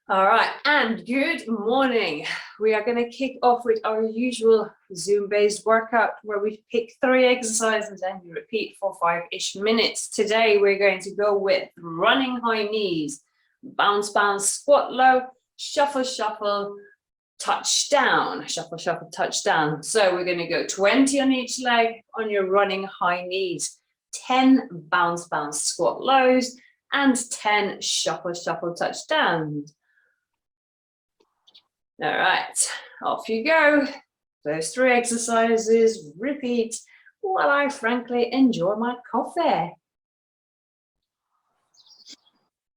All right, and good morning. We are going to kick off with our usual Zoom-based workout where we pick 3 exercises and you repeat for 5-ish minutes. Today, we're going to go with running high knees, bounce, bounce, squat low, shuffle, shuffle, touchdown, shuffle, shuffle, touchdown. So we're going to go 20 on each leg on your running high knees, 10 bounce, bounce, squat lows, and 10 shuffle, shuffle, touchdowns. All right, off you go. Those 3 exercises, repeat, while I frankly enjoy my coffee.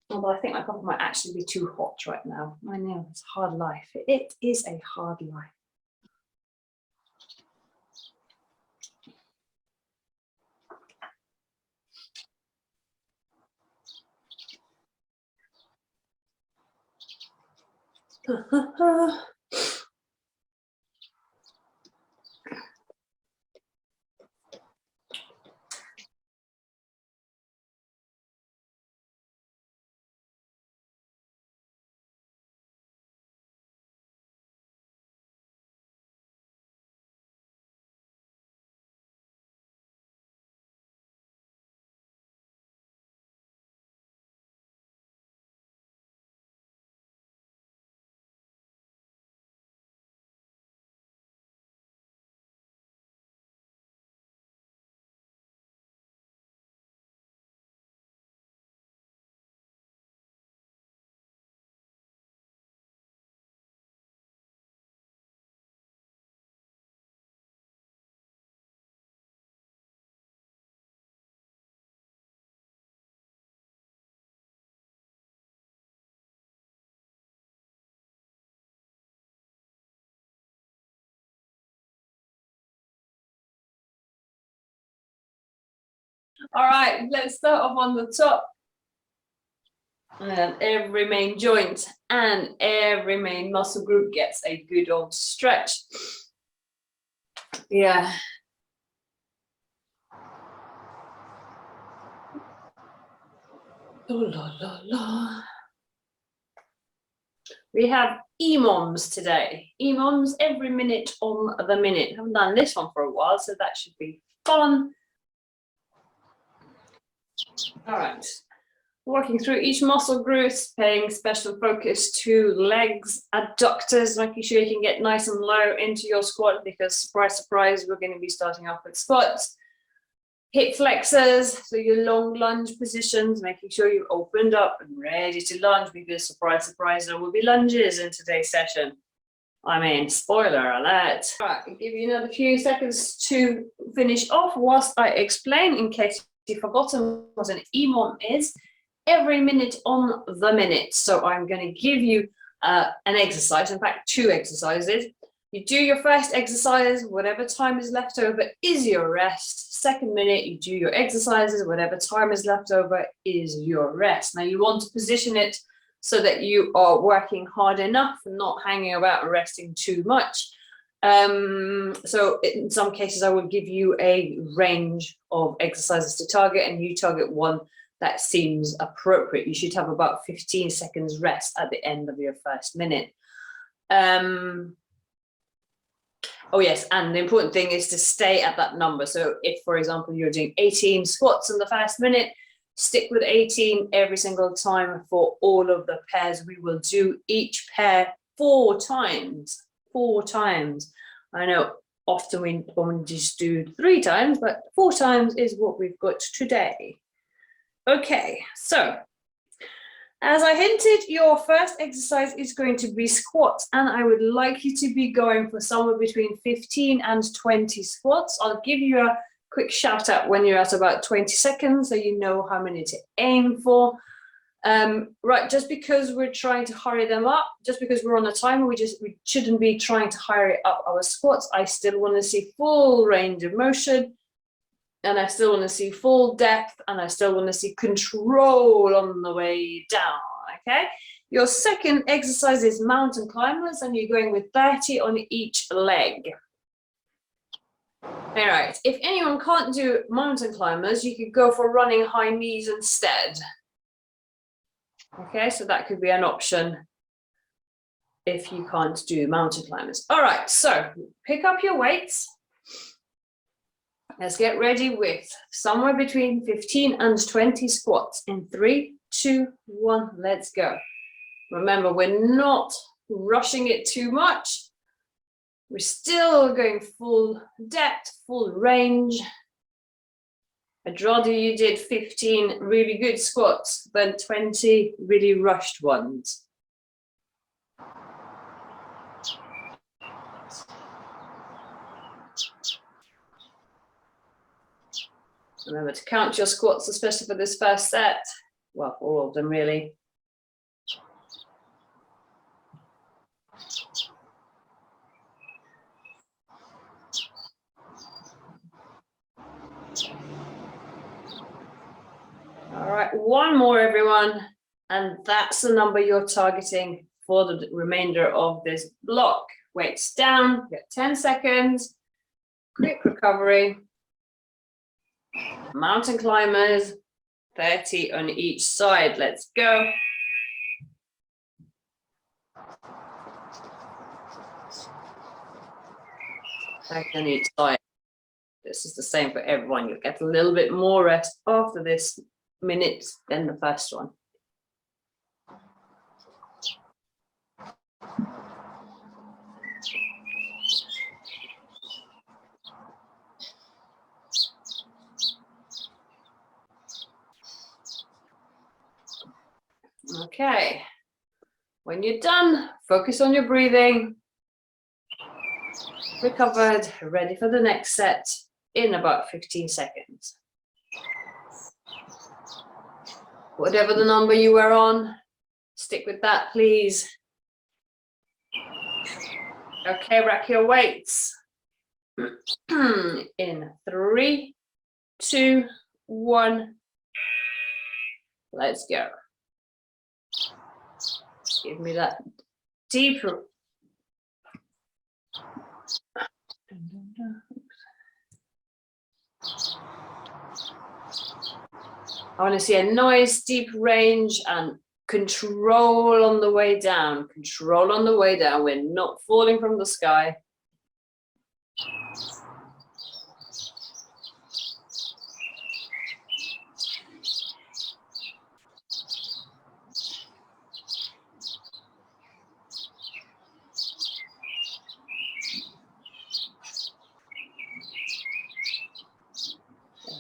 Although I think my coffee might actually be too hot right now. I know, it's a hard life. It is a hard life. All right, let's start off on the top. And every main joint and every main muscle group gets a good old stretch. Yeah. Oh, la, la, la. We have EMOMs today. EMOMs every minute on the minute. I haven't done this one for a while, so that should be fun. All right. Working through each muscle group, paying special focus to legs, adductors, making sure you can get nice and low into your squat because, surprise, surprise, we're going to be starting off with squats. Hip flexors, so your long lunge positions, making sure you're opened up and ready to lunge because, surprise, surprise, there will be lunges in today's session. I mean, spoiler alert. All right, I'll give you another few seconds to finish off whilst I explain, in case you've forgotten what an EMOM is. Every minute on the minute. So I'm going to give you an exercise, in fact, 2 exercises. You do your first exercise, whatever time is left over is your rest. Second minute, you do your exercises, whatever time is left over is your rest. Now you want to position it so that you are working hard enough and not hanging about and resting too much. So in some cases, I will give you a range of exercises to target and you target one that seems appropriate. You should have about 15 seconds rest at the end of your first minute. Oh yes, and the important thing is to stay at that number. So if, for example, you're doing 18 squats in the first minute, stick with 18 every single time for all of the pairs. We will do each pair 4 times. 4 times. I know often we only just do 3 times, but 4 times is what we've got today. Okay, so as I hinted, your first exercise is going to be squats, and I would like you to be going for somewhere between 15 and 20 squats. I'll give you a quick shout out when you're at about 20 seconds so you know how many to aim for. Right, just because we're trying to hurry them up, just because we're on a timer, we shouldn't be trying to hurry up our squats. I still want to see full range of motion. And I still want to see full depth, and I still want to see control on the way down, okay? Your second exercise is mountain climbers, and you're going with 30 on each leg. All right, if anyone can't do mountain climbers, you could go for running high knees instead. Okay, so that could be an option if you can't do mountain climbers. All right, so pick up your weights. Let's get ready with somewhere between 15 and 20 squats in 3, 2, 1, let's go. Remember, we're not rushing it too much. We're still going full depth, full range. I'd rather you did 15 really good squats than 20 really rushed ones. Remember to count your squats, especially for this first set. Well, all of them really. All right, one more, everyone. And that's the number you're targeting for the remainder of this block. Weights down, get 10 seconds. Quick recovery. Mountain climbers, 30 on each side. Let's go. Back on each side. This is the same for everyone. You'll get a little bit more rest after this minute than the first one. Okay, when you're done, focus on your breathing. Recovered, ready for the next set in about 15 seconds. Whatever the number you were on, stick with that, please. Okay, rack your weights. In 3, 2, 1, let's go. Give me that deep. I want to see a nice deep range and control on the way down. Control on the way down. We're not falling from the sky.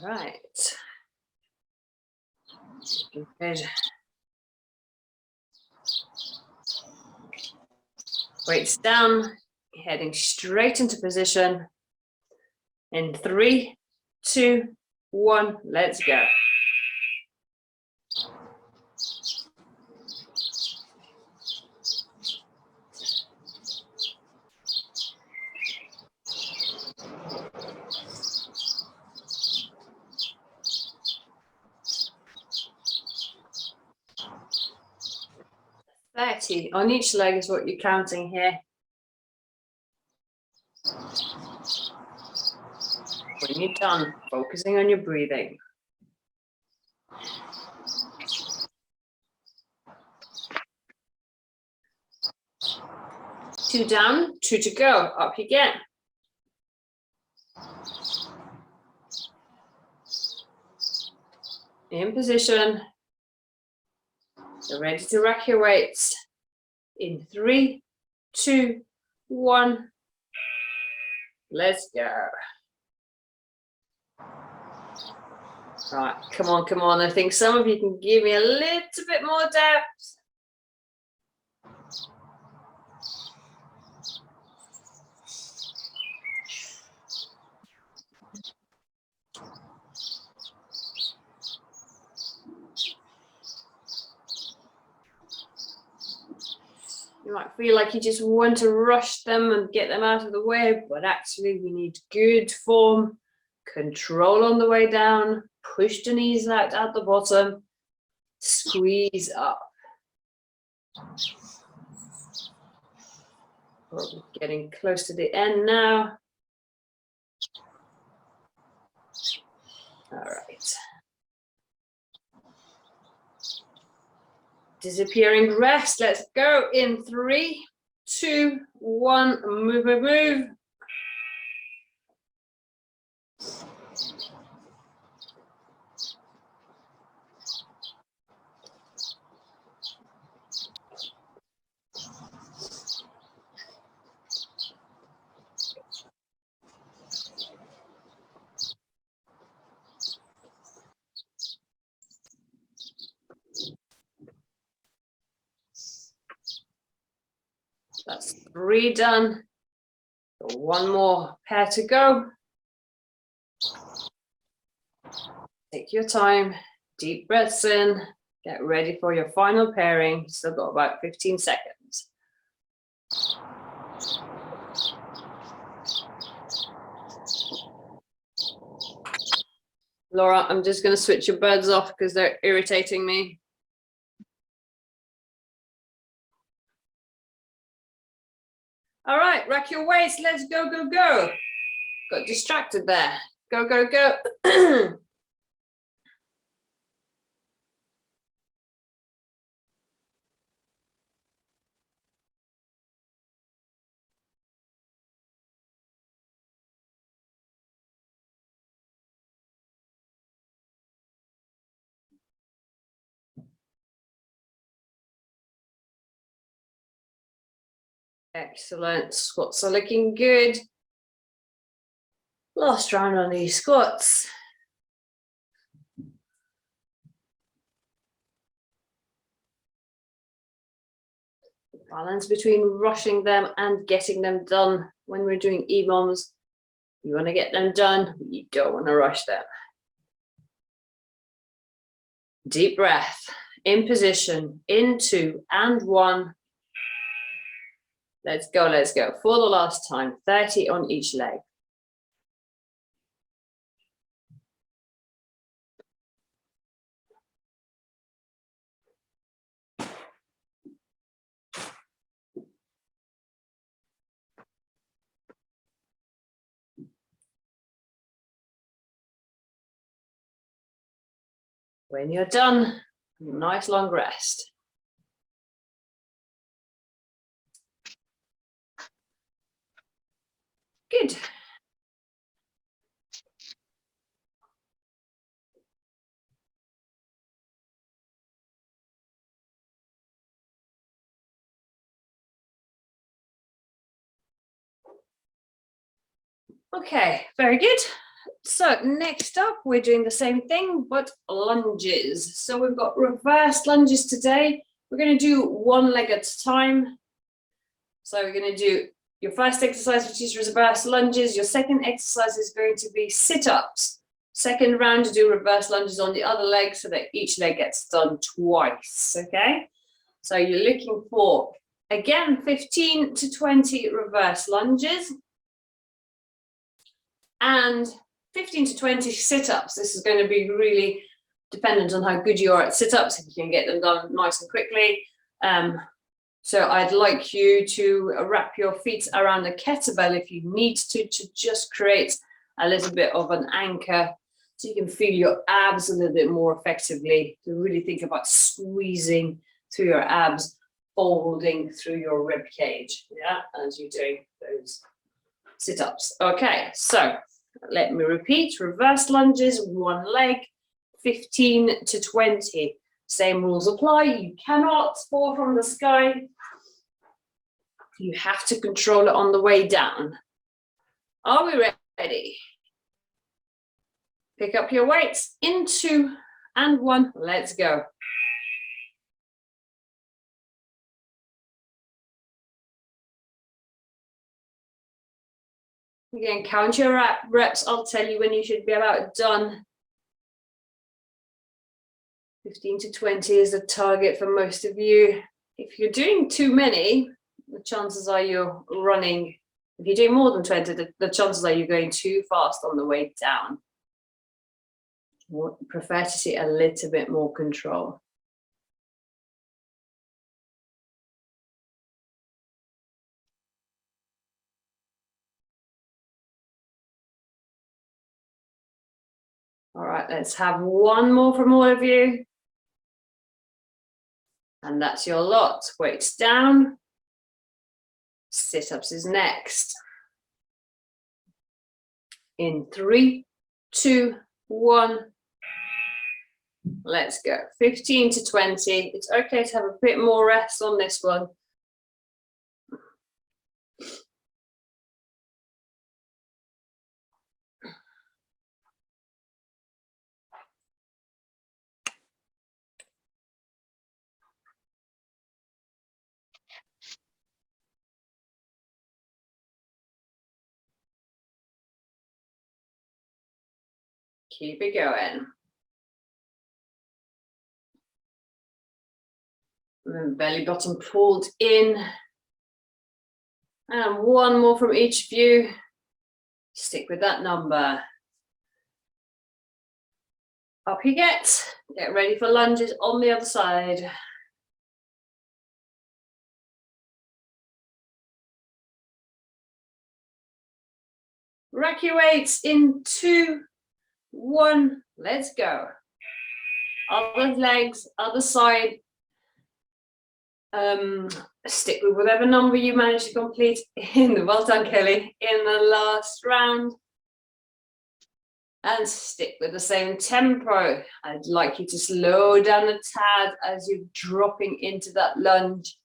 All right. Good. Weights down, heading straight into position. In 3, 2, 1, let's go. On each leg is what you're counting here. When you're done, focusing on your breathing. Two down, 2 to go. Up you get. In position. You're ready to rack your weights. In 3, 2, 1. Let's go. Right, come on, come on. I think some of you can give me a little bit more depth. You might feel like you just want to rush them and get them out of the way, but actually we need good form, control on the way down, push the knees out at the bottom, squeeze up. We're getting close to the end now. All right. Disappearing rest. Let's go in 3, 2, 1, move, move, move. That's 3 done. One more pair to go. Take your time, deep breaths in, get ready for your final pairing. Still got about 15 seconds. Laura, I'm just going to switch your birds off because they're irritating me. All right, rack your waist. Let's go, go, go. Got distracted there. Go, go, go. Excellent. Squats are looking good. Last round on these squats. Balance between rushing them and getting them done. When we're doing EMOMs, you want to get them done, you don't want to rush them. Deep breath, in position, in 2 and 1. Let's go, let's go. For the last time, 30 on each leg. When you're done, nice long rest. Good. Okay, very good. So next up, we're doing the same thing, but lunges. So we've got reverse lunges today. We're going to do one leg at a time. So we're going to do your first exercise, which is reverse lunges. Your second exercise is going to be sit-ups. Second round to do reverse lunges on the other leg so that each leg gets done twice, okay? So you're looking for, again, 15 to 20 reverse lunges and 15 to 20 sit-ups. This is going to be really dependent on how good you are at sit-ups, if you can get them done nice and quickly. So I'd like you to wrap your feet around the kettlebell if you need to just create a little bit of an anchor so you can feel your abs a little bit more effectively. To really think about squeezing through your abs, folding through your rib cage, yeah, as you're doing those sit-ups. Okay, so let me repeat. Reverse lunges, one leg, 15 to 20. Same rules apply. You cannot fall from the sky. You have to control it on the way down. Are we ready? Pick up your weights in 2 and 1. Let's go. Again, count your reps. I'll tell you when you should be about done. 15 to 20 is the target for most of you. If you're doing too many, the chances are you're running. If you're doing more than 20, the chances are you're going too fast on the way down. I prefer to see a little bit more control. All right, let's have one more from all of you. And that's your lot. Weights down. Sit-ups is next. In 3, 2, 1. Let's go. 15 to 20. It's okay to have a bit more rest on this one. Keep it going. And belly button pulled in. And one more from each of you. Stick with that number. Up you get. Get ready for lunges on the other side. Rack your weights in 2, 1. Let's go. Other legs, other side. Stick with whatever number you manage to complete well done, Kelly, in the last round. And stick with the same tempo. I'd like you to slow down a tad as you're dropping into that lunge.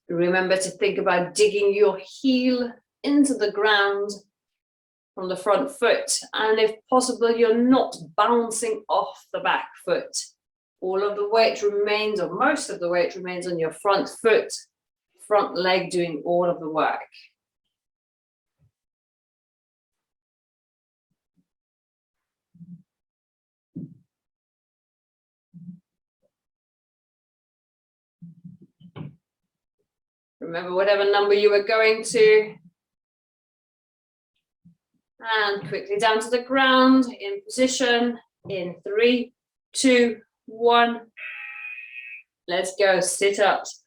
Remember to think about digging your heel into the ground from the front foot. And if possible, you're not bouncing off the back foot. All of the weight remains, or most of the weight remains on your front foot, front leg doing all of the work. Remember whatever number you were going to. And quickly down to the ground, in position, in 3, 2, 1. Let's go, sit ups.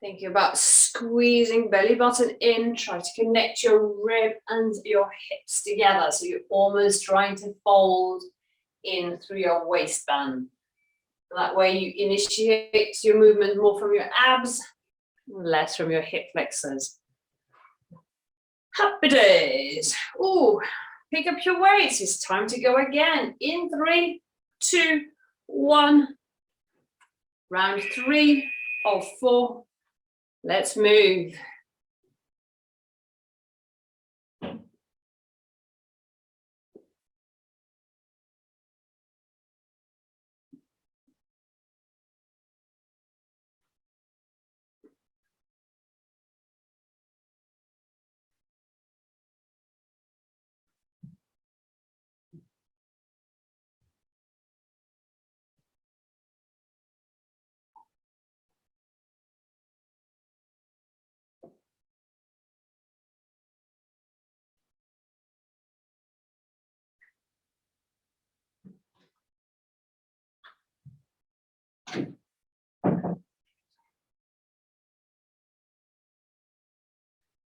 Thinking about squeezing belly button in, try to connect your rib and your hips together. So you're almost trying to fold in through your waistband. That way you initiate your movement more from your abs, less from your hip flexors. Happy days. Ooh, pick up your weights. It's time to go again. In 3, 2, 1. Round 3 of 4. Let's move.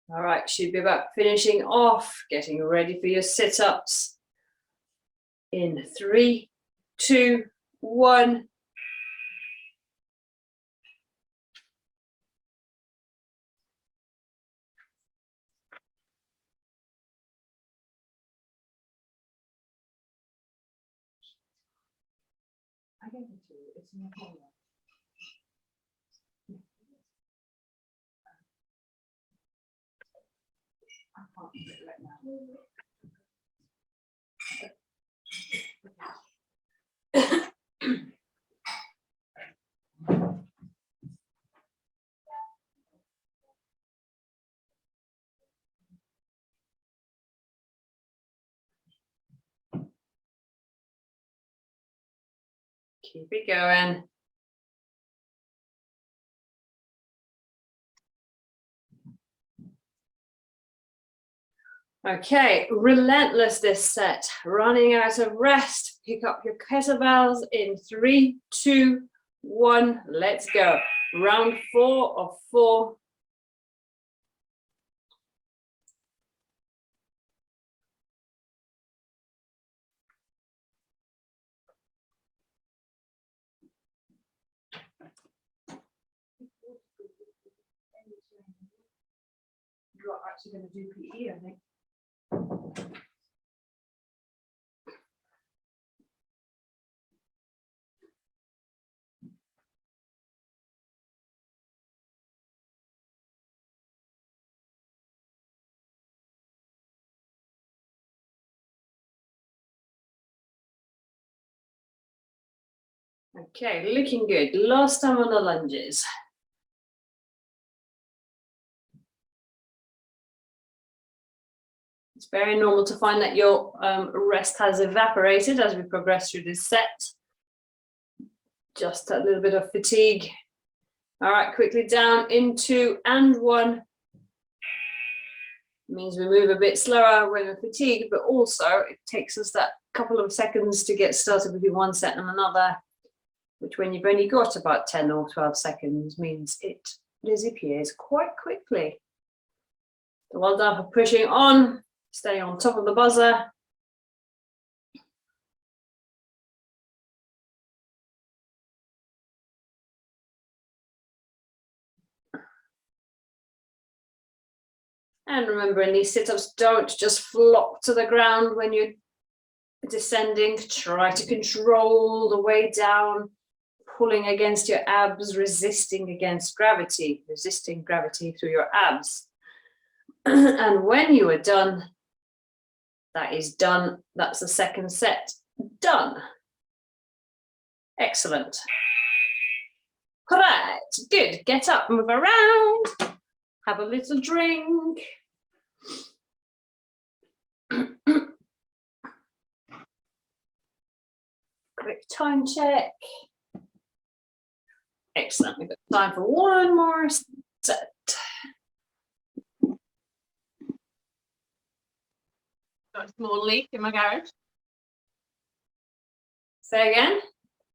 All right, should be about finishing off, getting ready for your sit-ups. In 3, 2, 1. I gave it to you. It's in your corner. I can't do it right now. Keep it going. Okay, relentless this set, running out of rest. Pick up your kettlebells in 3, 2, 1, let's go. Round 4 of 4. You're actually going to do PE, I think. Okay, looking good. Last time on the lunges. It's very normal to find that your rest has evaporated as we progress through this set. Just a little bit of fatigue. All right, quickly down in 2 and 1. Means we move a bit slower when we're fatigued, but also it takes us that couple of seconds to get started between one set and another, which when you've only got about 10 or 12 seconds means it disappears quite quickly. So well done for pushing on, staying on top of the buzzer. And remember, in these sit-ups, don't just flop to the ground when you're descending. Try to control the way down, pulling against your abs, resisting against gravity, resisting gravity through your abs. And when you are done, that is done. That's the second set done. Excellent. Correct. Good. Get up, move around, have a little drink. Quick time check. Excellent. We've got time for one more set. Got a small leak in my garage. Say again?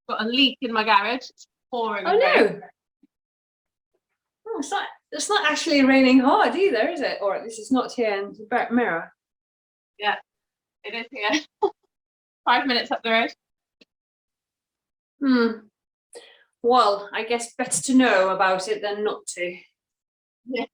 Got a leak in my garage. It's pouring. Oh no. Oh, it's not actually raining hard either, is it? Or at least it's not here in the back mirror. Yeah, it is here. 5 minutes up the road. Well, I guess better to know about it than not to. Yeah.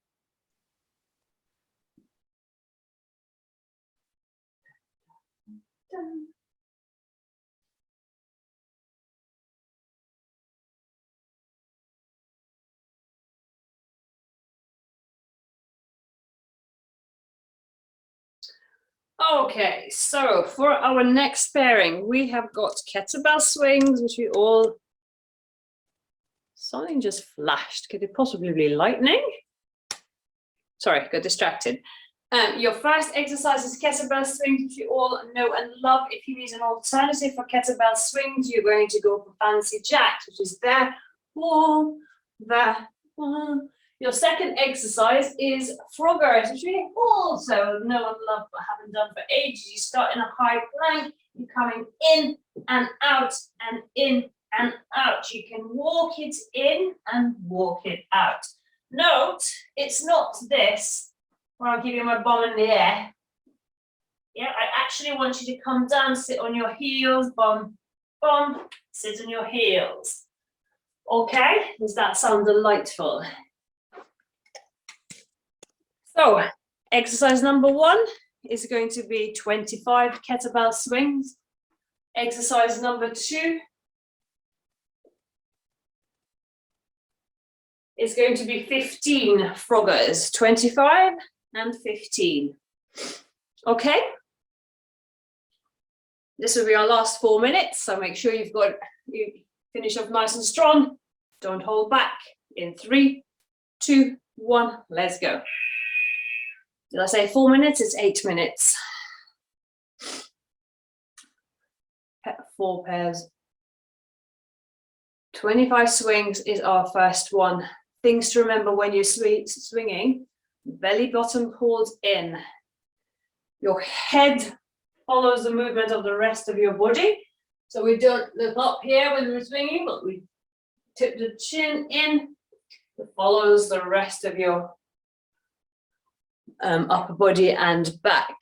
Okay, so for our next pairing, we have got kettlebell swings, which we all... Something just flashed. Could it possibly be lightning? Sorry, got distracted. Your first exercise is kettlebell swings, which you all know and love. If you need an alternative for kettlebell swings, you're going to go for fancy jacks, which is there, one, there, one. Your second exercise is froggers, which we also know and love but haven't done for ages. You start in a high plank, you're coming in and out and in and out. You can walk it in and walk it out. Note, it's not this, where I'll give you my bum in the air. Yeah, I actually want you to come down, sit on your heels, bum, bum, sit on your heels. Okay, does that sound delightful? So, exercise number 1 is going to be 25 kettlebell swings. Exercise number 2 is going to be 15 froggers, 25 and 15. Okay? This will be our last 4 minutes, so make sure you finish off nice and strong. Don't hold back. In 3, 2, 1, let's go. Did I say 4 minutes? It's 8 minutes. 4 pairs. 25 swings is our first one. Things to remember when you're swinging: belly button pulled in, Your head follows the movement of the rest of your body. So we don't look up here when we're swinging, but we tip the chin in. It follows the rest of your upper body and back.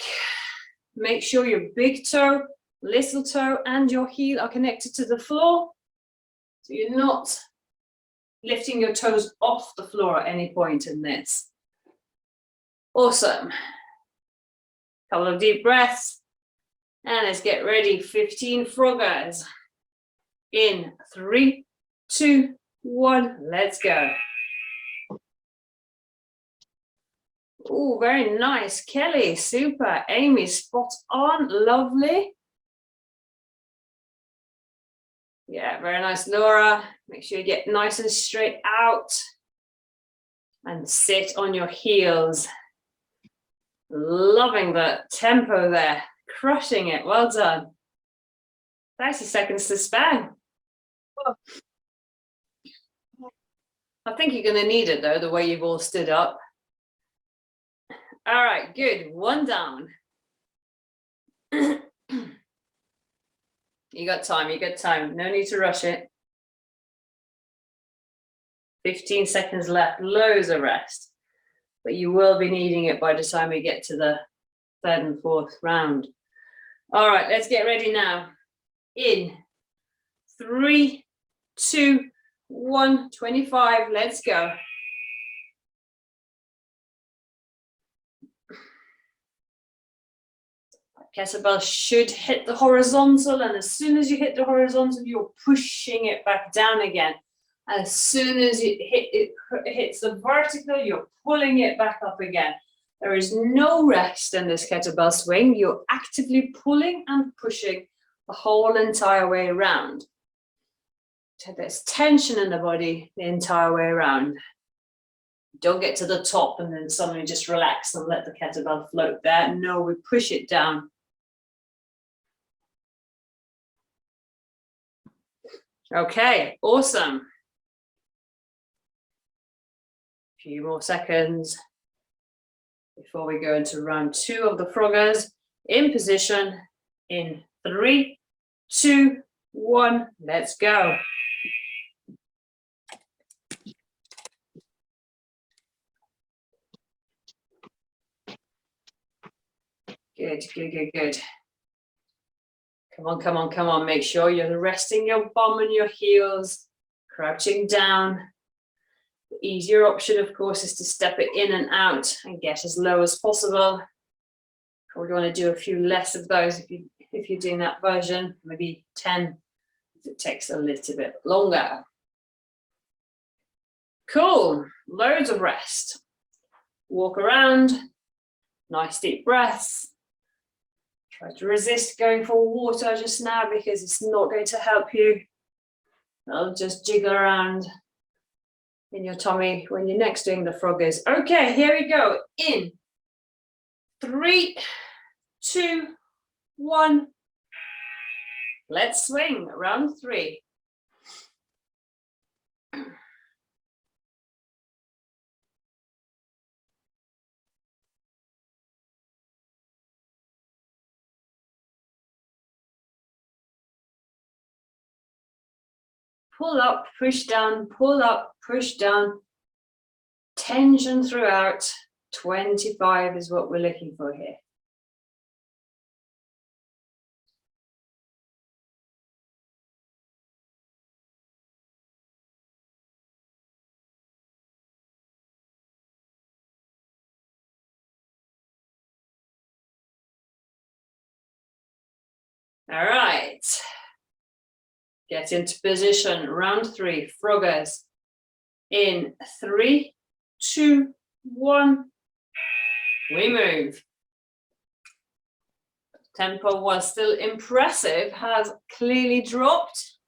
Make sure your big toe, little toe, and your heel are connected to the floor. So you're not lifting your toes off the floor at any point in this. Awesome. Couple of deep breaths. And let's get ready. 15 froggers. In 3, 2, 1. Let's go. Oh, very nice. Kelly, super. Amy, spot on. Lovely. Yeah, very nice, Laura. Make sure you get nice and straight out. And sit on your heels. Loving the tempo there. Crushing it. Well done. 30 seconds to spare. I think you're going to need it, though, the way you've all stood up. All right, good. One down. You got time, you got time. No need to rush it. 15 seconds left, loads of rest. But you will be needing it by the time we get to the 3rd and 4th round. All right, let's get ready now. In 3, 2, 1, 25, let's go. Kettlebell should hit the horizontal, and as soon as you hit the horizontal, you're pushing it back down again. As soon as it hits the vertical, you're pulling it back up again. There is no rest in this kettlebell swing. You're actively pulling and pushing the whole entire way around. So there's tension in the body the entire way around. Don't get to the top and then suddenly just relax and let the kettlebell float there. No, we push it down. Okay, awesome. Few more seconds before we go into round 2 of the froggers. In position, in 3, 2, 1, let's go. Good, good, good, good. Come on, come on, come on. Make sure you're resting your bum and your heels, crouching down. The easier option, of course, is to step it in and out and get as low as possible. Probably want to do a few less of those if you're doing that version, maybe 10 if it takes a little bit longer. Cool, loads of rest. Walk around, nice deep breaths. Try to resist going for water just now because it's not going to help you. It'll just jiggle around in your tummy when you're next doing the froggers. Okay, here we go. In 3, 2, 1. Let's swing. Round 3. Pull up, push down, pull up, push down. Tension throughout. 25 is what we're looking for here. All right. Get into position. Round 3. Froggers. In 3, 2, 1. We move. Tempo was still impressive, has clearly dropped.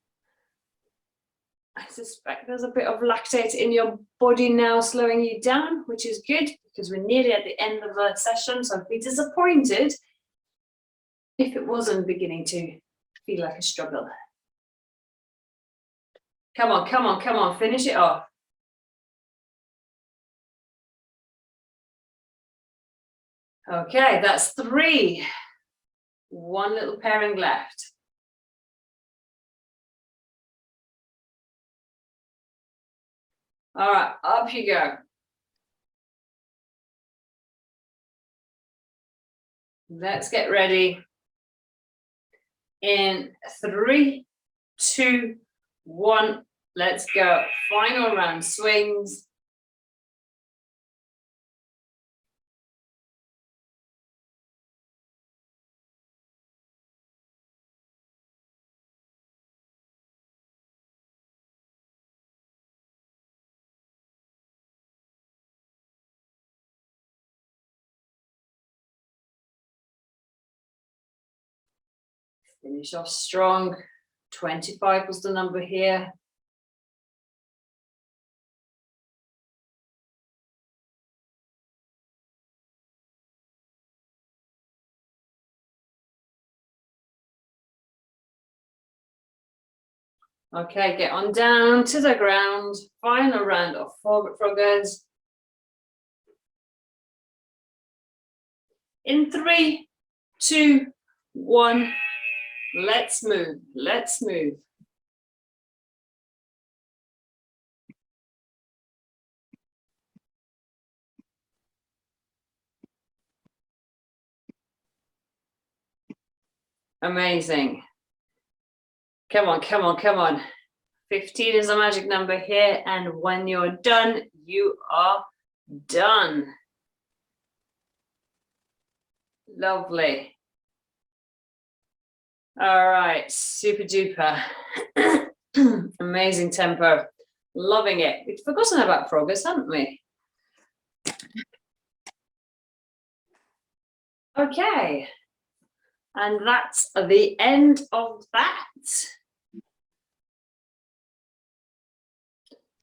I suspect there's a bit of lactate in your body now slowing you down, which is good because we're nearly at the end of the session. So I'd be disappointed if it wasn't beginning to feel like a struggle. Come on, come on, come on, finish it off. Okay, that's 3. 1 little pairing left. All right, up you go. Let's get ready. In 3, 2, 1, let's go. Final round swings. Finish off strong. 25 was the number here. Okay, get on down to the ground. Final round of forward froggers. In 3, 2, 1, let's move. Let's move. Amazing. Come on, come on, come on. 15 is the magic number here, and when you're done, you are done. Lovely. All right, super duper. Amazing tempo. Loving it. We've forgotten about froggers, haven't we? Okay. And that's the end of that.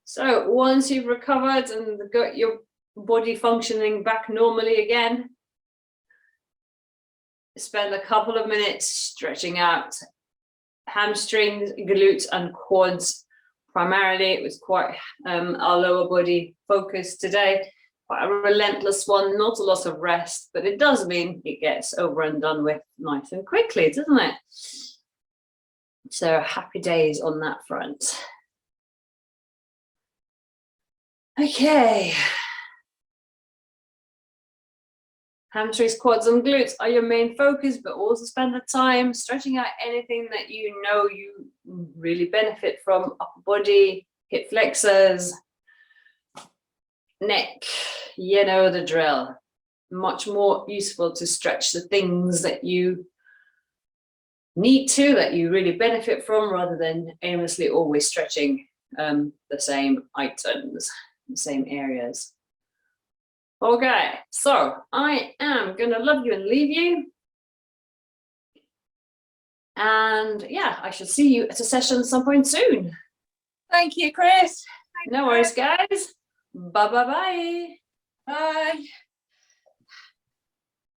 So once you've recovered and got your body functioning back normally again, spend a couple of minutes stretching out hamstrings, glutes, and quads. Primarily, it was quite our lower body focus today. Quite a relentless one, not a lot of rest, but it does mean it gets over and done with nice and quickly, doesn't it? So happy days on that front. Okay. Hamstrings, quads, and glutes are your main focus, but also spend the time stretching out anything that you know you really benefit from. Upper body, hip flexors, neck, you know the drill. Much more useful to stretch the things that you need to, that you really benefit from, rather than aimlessly always stretching the same items, the same areas. Okay, so I am gonna love you and leave you. And yeah, I shall see you at a session some point soon. Thank you, Chris. No worries, guys. Bye-bye-bye. Bye.